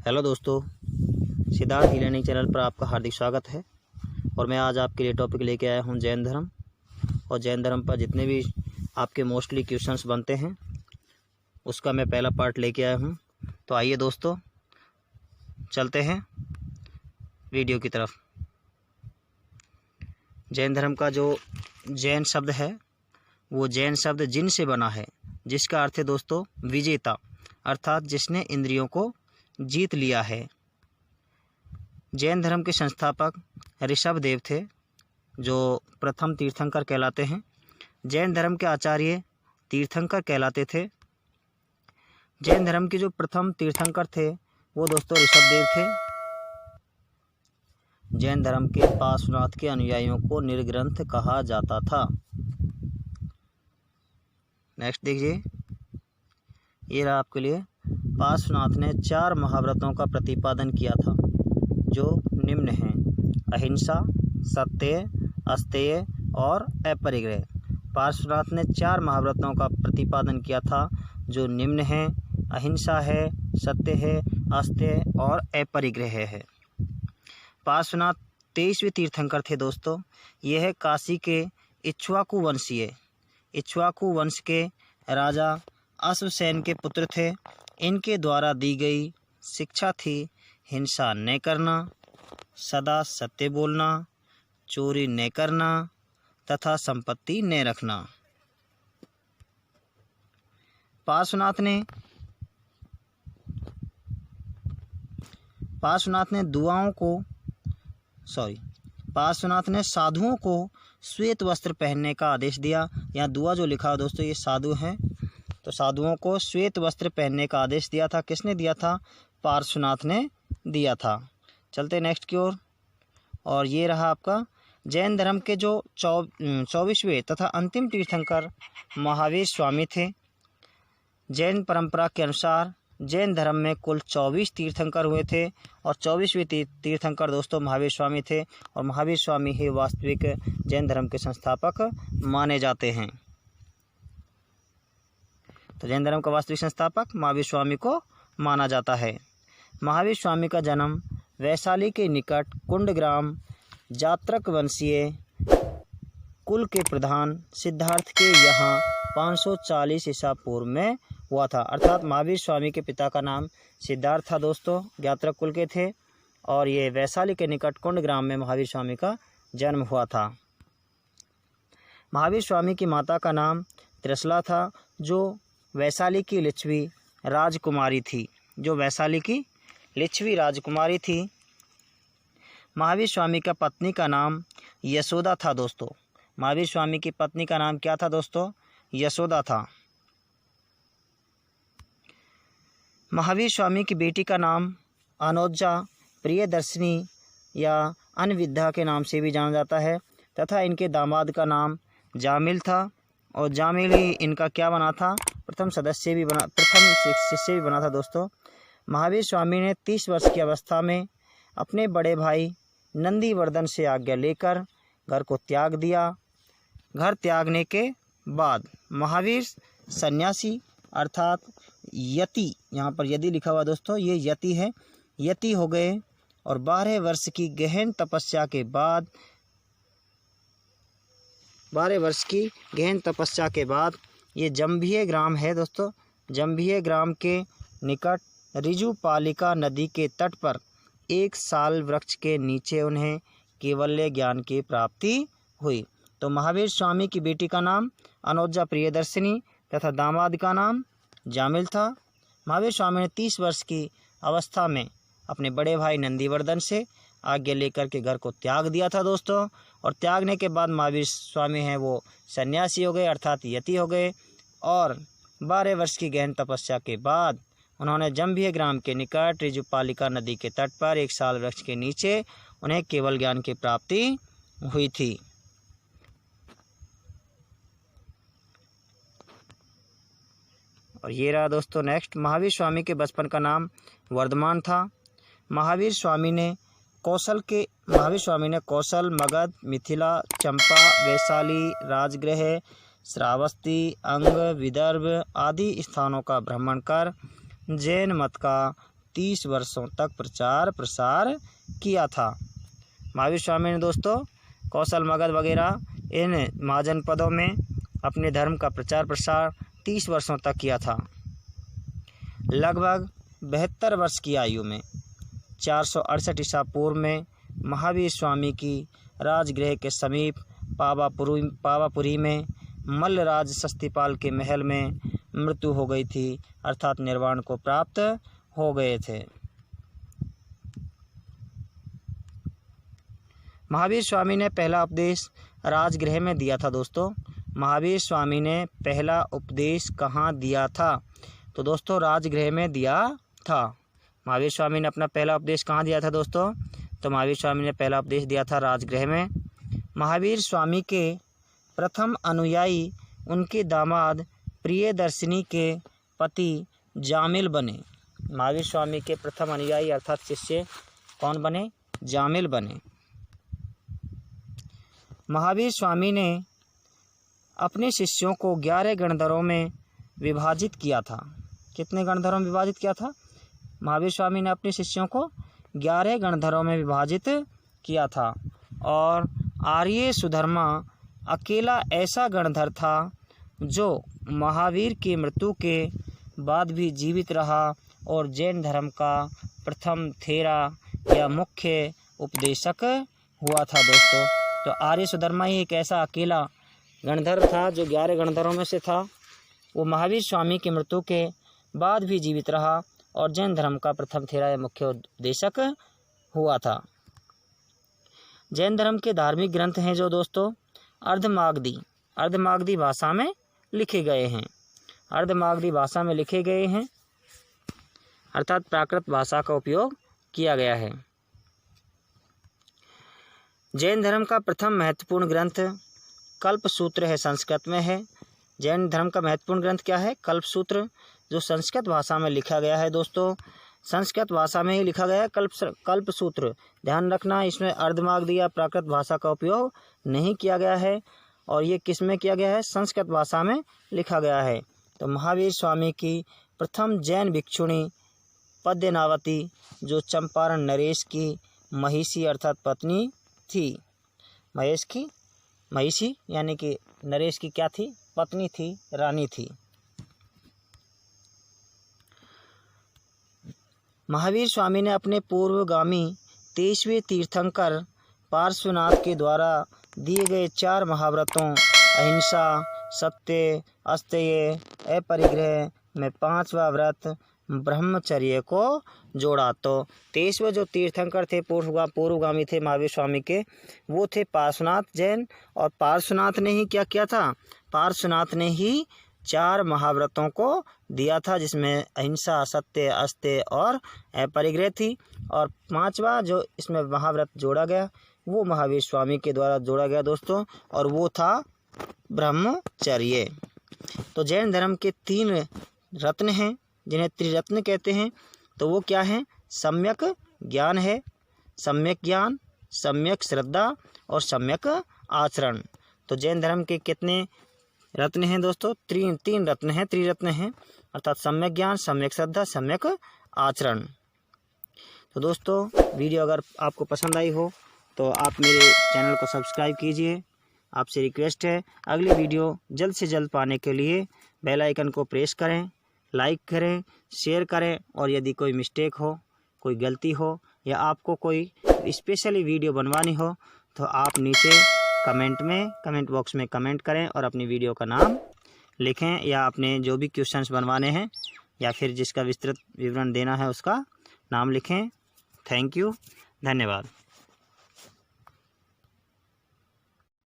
Hello दोस्तों, Siddharth e learning channel पर आपका हार्दिक स्वागत है। और मैं आज आपके लिए टॉपिक लेके आया हूं जैन धर्म। और जैन धर्म पर जितने भी आपके मोस्टली क्वेश्चंस बनते हैं उसका मैं पहला पार्ट लेके आया हूं। तो आइए दोस्तों, चलते हैं वीडियो की तरफ। जैन धर्म का जो जैन शब्द है वो जैन शब्द जिन से बना है, जिसका अर्थ है दोस्तों विजेता, अर्थात जिसने इंद्रियों को जीत लिया है। जैन धर्म के संस्थापक ऋषभ देव थे, जो प्रथम तीर्थंकर कहलाते हैं। जैन धर्म के आचार्य तीर्थंकर कहलाते थे। जैन धर्म के जो प्रथम तीर्थंकर थे वो दोस्तों ऋषभ देव थे। जैन धर्म के पार्श्वनाथ के अनुयायियों को निर्ग्रंथ कहा जाता था। नेक्स्ट देखिए, ये रहा आपके लिए। पार्श्वनाथ ने 4 महाव्रतों का प्रतिपादन किया था, जो निम्न हैं: अहिंसा, सत्य, अस्तेय और अपरिग्रह। पार्श्वनाथ ने 4 महाव्रतों का प्रतिपादन किया था, जो निम्न हैं: अहिंसा है, सत्य है, अस्तेय और अपरिग्रह है। पार्श्वनाथ 23वें तीर्थंकर थे दोस्तों। यह काशी के इक्ष्वाकु वंशीय इक्ष्वाकु वंश के राजा अश्वसेन के पुत्र थे। इनके द्वारा दी गई शिक्षा थी: हिंसा न करना, सदा सत्य बोलना, चोरी न करना तथा संपत्ति न रखना। पार्श्वनाथ ने साधुओं को श्वेत वस्त्र पहनने का आदेश दिया। यहाँ दुआ जो लिखा है दोस्तों, ये साधु हैं, तो साधुओं को श्वेत वस्त्र पहनने का आदेश दिया था। किसने दिया था? पार्श्वनाथ ने दिया था। चलते नेक्स्ट की ओर। और ये रहा आपका जैन धर्म के जो 24वें तथा अंतिम तीर्थंकर महावीर स्वामी थे। जैन परंपरा के अनुसार जैन धर्म में कुल 24 तीर्थंकर हुए थे और 24वें तीर्थंकर दोस्तों महावीर स्वामी थे। और महावीर स्वामी ही वास्तविक जैन धर्म के संस्थापक माने जाते हैं। तो जैन धर्म का वास्तविक संस्थापक महावीर स्वामी को माना जाता है। महावीर स्वामी का जन्म वैशाली के निकट कुंडग्राम जात्रक वंशीय कुल के प्रधान सिद्धार्थ के यहाँ 540 ईसा पूर्व में हुआ था। अर्थात महावीर स्वामी के पिता का नाम सिद्धार्थ था दोस्तों, जात्रक कुल के थे, और ये वैशाली के निकट कुंडग्राम में महावीर स्वामी का जन्म हुआ था। महावीर स्वामी की माता का नाम त्रिशला था, जो वैशाली की लिच्छवी राजकुमारी थी। महावीर स्वामी का पत्नी का नाम यशोदा था दोस्तों। महावीर स्वामी की पत्नी का नाम क्या था दोस्तों? यशोदा था। महावीर स्वामी की बेटी का नाम अनोजा, प्रियदर्शिनी या अनविद्या के नाम से भी जाना जाता है, तथा इनके दामाद का नाम जामिल था। और जामिल ही इनका क्या बना था? प्रथम शिष्य भी बना था दोस्तों। महावीर स्वामी ने 30 वर्ष की अवस्था में अपने बड़े भाई नंदीवर्धन से आज्ञा लेकर घर को त्याग दिया। घर त्यागने के बाद महावीर सन्यासी अर्थात यति, यहाँ पर यदि लिखा हुआ दोस्तों, ये यति है, यति हो गए। और 12 वर्ष की गहन तपस्या के बाद ये जंभिये ग्राम है दोस्तों। जंभिये ग्राम के निकट ऋजुपालिका नदी के तट पर एक साल वृक्ष के नीचे उन्हें केवल्य ज्ञान की प्राप्ति हुई। तो महावीर स्वामी की बेटी का नाम अनोजा प्रियदर्शिनी तथा दामाद का नाम जामिल था। महावीर स्वामी ने 30 वर्ष की अवस्था में अपने बड़े भाई नंदीवर्धन से आज्ञा लेकर के घर को त्याग दिया था दोस्तों। और त्यागने के बाद महावीर स्वामी हैं वो सन्यासी हो गए, अर्थात यति हो गए। और 12 वर्ष की गहन तपस्या के बाद उन्होंने जंभिये ग्राम के निकट ऋजुपालिका नदी के तट पर एक साल वृक्ष के नीचे उन्हें केवल ज्ञान की प्राप्ति हुई थी। और ये रहा दोस्तों नेक्स्ट। महावीर स्वामी के बचपन का नाम वर्धमान था। महावीर स्वामी ने कौशल, मगध, मिथिला, चंपा, वैशाली, राजगृह, श्रावस्ती, अंग, विदर्भ आदि स्थानों का भ्रमण कर जैन मत का 30 वर्षों तक प्रचार प्रसार किया था। महावीर स्वामी ने दोस्तों कौशल, मगध वगैरह इन महाजनपदों में अपने धर्म का प्रचार प्रसार 30 वर्षों तक किया था। लगभग 72 वर्ष की आयु में 468 ईसा पूर्व में महावीर स्वामी की राजगृह के समीप पावापुरी में मल्लराज शक्तिपाल के महल में मृत्यु हो गई थी, अर्थात निर्वाण को प्राप्त हो गए थे। महावीर स्वामी ने पहला उपदेश राजगृह में दिया था। दोस्तों महावीर स्वामी ने पहला उपदेश कहाँ दिया था? तो दोस्तों राजगृह में दिया था। महावीर स्वामी ने अपना पहला उपदेश कहाँ दिया था दोस्तों? तो महावीर स्वामी ने पहला उपदेश दिया था राजगृह में। महावीर स्वामी के प्रथम अनुयायी उनके दामाद प्रियदर्शिनी के पति जामिल बने। महावीर स्वामी के प्रथम अनुयायी अर्थात शिष्य कौन बने? जामिल बने। महावीर स्वामी ने अपने शिष्यों को 11 गणधरों में विभाजित किया था। कितने गणधरों में विभाजित किया था? महावीर स्वामी ने अपने शिष्यों को 11 गणधरों में विभाजित किया था। और आर्य सुधर्मा अकेला ऐसा गणधर था जो महावीर की मृत्यु के बाद भी जीवित रहा और जैन धर्म का प्रथम थेरा या मुख्य उपदेशक हुआ था। दोस्तों तो आर्य सुधर्मा ही एक ऐसा अकेला गणधर था जो 11 गणधरों में से था। वो महावीर स्वामी की मृत्यु के बाद भी जीवित रहा और जैन धर्म का प्रथम थेरा या मुख्य उपदेशक हुआ था। जैन धर्म के धार्मिक ग्रंथ हैं जो दोस्तों अर्धमागधी भाषा में लिखे गए हैं। अर्धमागधी भाषा में लिखे गए हैं अर्थात प्राकृत भाषा का उपयोग किया गया है। जैन धर्म का प्रथम महत्वपूर्ण ग्रंथ कल्पसूत्र है, संस्कृत में है। जैन धर्म का महत्वपूर्ण ग्रंथ क्या है? कल्पसूत्र, जो संस्कृत भाषा में लिखा गया है। दोस्तों संस्कृत भाषा में ही लिखा गया है कल्पसूत्र। ध्यान रखना इसमें अर्धमागधी या प्राकृत भाषा का उपयोग नहीं किया गया है और ये किस में किया गया है? संस्कृत भाषा में लिखा गया है। तो महावीर स्वामी की प्रथम जैन भिक्षुणी पद्यनावती जो चंपारण नरेश की महिषी अर्थात पत्नी थी। महिषी यानी कि नरेश की क्या थी? पत्नी थी, रानी थी। महावीर स्वामी ने अपने पूर्वगामी 23वें तीर्थंकर पार्श्वनाथ के द्वारा दिए गए 4 महाव्रतों अहिंसा, सत्य, अस्तेय, अपरिग्रह में 5वां व्रत ब्रह्मचर्य को जोड़ा। तो 23वें जो तीर्थंकर थे पूर्वगामी थे महावीर स्वामी के, वो थे पार्श्वनाथ जैन। और पार्श्वनाथ ने ही क्या किया था? पार्श्वनाथ ने ही 4 महाव्रतों को दिया था जिसमें अहिंसा, सत्य, अस्तेय और अपरिग्रह थी। और 5वां जो इसमें महाव्रत जोड़ा गया वो महावीर स्वामी के द्वारा जोड़ा गया दोस्तों, और वो था ब्रह्मचर्य। तो जैन धर्म के 3 रत्न हैं जिन्हें त्रिरत्न कहते हैं। तो वो क्या है? सम्यक ज्ञान है, सम्यक ज्ञान, सम्यक श्रद्धा और सम्यक आचरण। तो जैन धर्म के कितने रत्न हैं दोस्तों? 3 रत्न हैं, त्रिरत्न हैं अर्थात सम्यक ज्ञान, सम्यक श्रद्धा, सम्यक आचरण। तो दोस्तों वीडियो अगर आपको पसंद आई हो तो आप मेरे चैनल को सब्सक्राइब कीजिए। आपसे रिक्वेस्ट है अगली वीडियो जल्द से जल्द पाने के लिए बेल आइकन को प्रेस करें, लाइक करें, शेयर करें। और यदि कोई मिस्टेक हो, कोई गलती हो या आपको कोई स्पेशली वीडियो बनवानी हो तो आप नीचे कमेंट बॉक्स में कमेंट करें और अपनी वीडियो का नाम लिखें या अपने जो भी क्वेश्चंस बनवाने हैं या फिर जिसका विस्तृत विवरण देना है उसका नाम लिखें। थैंक यू, धन्यवाद।